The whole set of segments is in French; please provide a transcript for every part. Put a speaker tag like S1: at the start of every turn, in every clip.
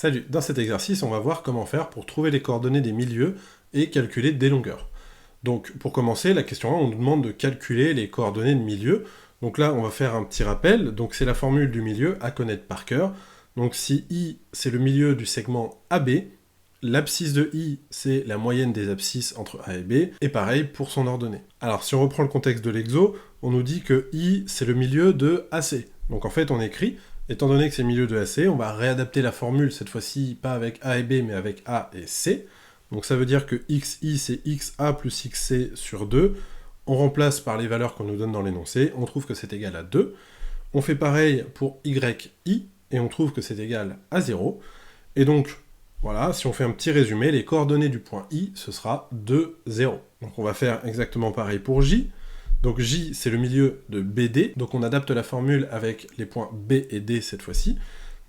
S1: Salut, dans cet exercice, on va voir comment faire pour trouver les coordonnées des milieux et calculer des longueurs. Donc pour commencer, la question 1, on nous demande de calculer les coordonnées de milieu. Donc là, on va faire un petit rappel. Donc c'est la formule du milieu à connaître par cœur. Donc si I, c'est le milieu du segment AB, l'abscisse de I, c'est la moyenne des abscisses entre A et B, et pareil pour son ordonnée. Alors si on reprend le contexte de l'exo, on nous dit que I, c'est le milieu de AC. Donc en fait, on écrit... Étant donné que c'est milieu de AC, on va réadapter la formule, cette fois-ci pas avec A et B, mais avec A et C. Donc ça veut dire que XI, c'est XA plus XC sur 2. On remplace par les valeurs qu'on nous donne dans l'énoncé, on trouve que c'est égal à 2. On fait pareil pour YI, et on trouve que c'est égal à 0. Et donc, voilà, si on fait un petit résumé, les coordonnées du point I, ce sera 2, 0. Donc on va faire exactement pareil pour J. Donc J, c'est le milieu de BD, donc on adapte la formule avec les points B et D cette fois-ci.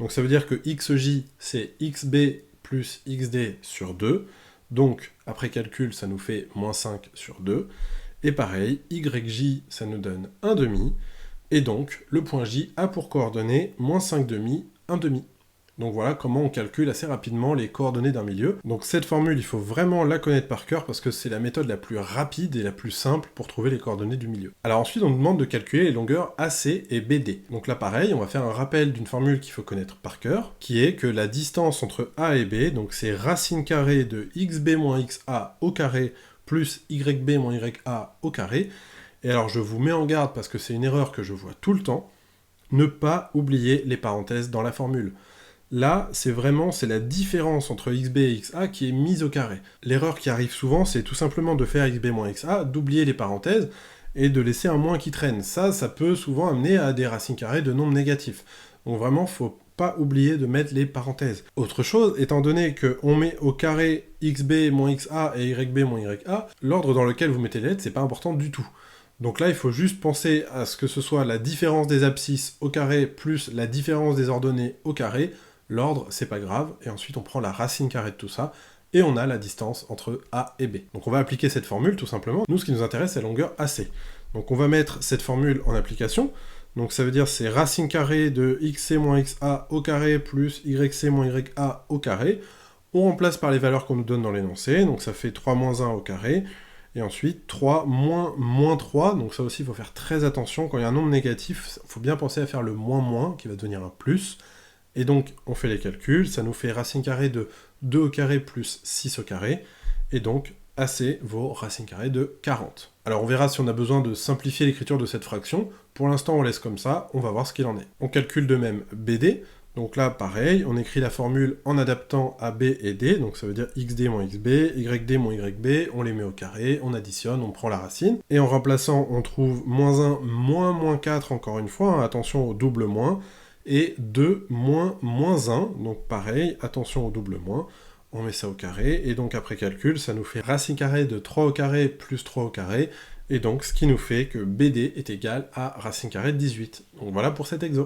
S1: Donc ça veut dire que XJ, c'est XB plus XD sur 2. Donc, après calcul, ça nous fait moins 5 sur 2. Et pareil, YJ, ça nous donne 1 demi. Et donc, le point J a pour coordonnées moins 5 demi, 1 demi. Donc voilà comment on calcule assez rapidement les coordonnées d'un milieu. Donc cette formule, il faut vraiment la connaître par cœur parce que c'est la méthode la plus rapide et la plus simple pour trouver les coordonnées du milieu. Alors ensuite, on nous demande de calculer les longueurs AC et BD. Donc là pareil, on va faire un rappel d'une formule qu'il faut connaître par cœur, qui est que la distance entre A et B, donc c'est racine carrée de XB moins XA au carré plus YB moins YA au carré. Et alors je vous mets en garde parce que c'est une erreur que je vois tout le temps, ne pas oublier les parenthèses dans la formule. Là, c'est la différence entre xb et xa qui est mise au carré. L'erreur qui arrive souvent, c'est tout simplement de faire xb moins xa, d'oublier les parenthèses, et de laisser un moins qui traîne. Ça peut souvent amener à des racines carrées de nombres négatifs. Donc vraiment, faut pas oublier de mettre les parenthèses. Autre chose, étant donné qu'on met au carré xb moins xa et yb moins ya, l'ordre dans lequel vous mettez les lettres, c'est pas important du tout. Donc là, il faut juste penser à ce que ce soit la différence des abscisses au carré plus la différence des ordonnées au carré. L'ordre, c'est pas grave, et ensuite on prend la racine carrée de tout ça, et on a la distance entre A et B. Donc on va appliquer cette formule, tout simplement. Nous, ce qui nous intéresse, c'est la longueur AC. Donc on va mettre cette formule en application. Donc ça veut dire c'est racine carrée de xc moins xa au carré plus yc moins ya au carré. On remplace par les valeurs qu'on nous donne dans l'énoncé, donc ça fait 3 moins 1 au carré, et ensuite 3 moins 3, donc ça aussi il faut faire très attention, quand il y a un nombre négatif, il faut bien penser à faire le moins, qui va devenir un plus. Et donc, on fait les calculs, ça nous fait racine carrée de 2 au carré plus 6 au carré, et donc AC vaut racine carrée de 40. Alors on verra si on a besoin de simplifier l'écriture de cette fraction. Pour l'instant, on laisse comme ça, on va voir ce qu'il en est. On calcule de même BD, donc là, pareil, on écrit la formule en adaptant à B et D, donc ça veut dire XD moins XB, YD moins YB, on les met au carré, on additionne, on prend la racine, et en remplaçant, on trouve moins 1, moins 4, encore une fois, hein, attention au double moins, et 2 moins 1, donc pareil, attention au double moins, on met ça au carré, et donc après calcul, ça nous fait racine carrée de 3 au carré plus 3 au carré, et donc ce qui nous fait que BD est égal à racine carrée de 18. Donc voilà pour cet exo.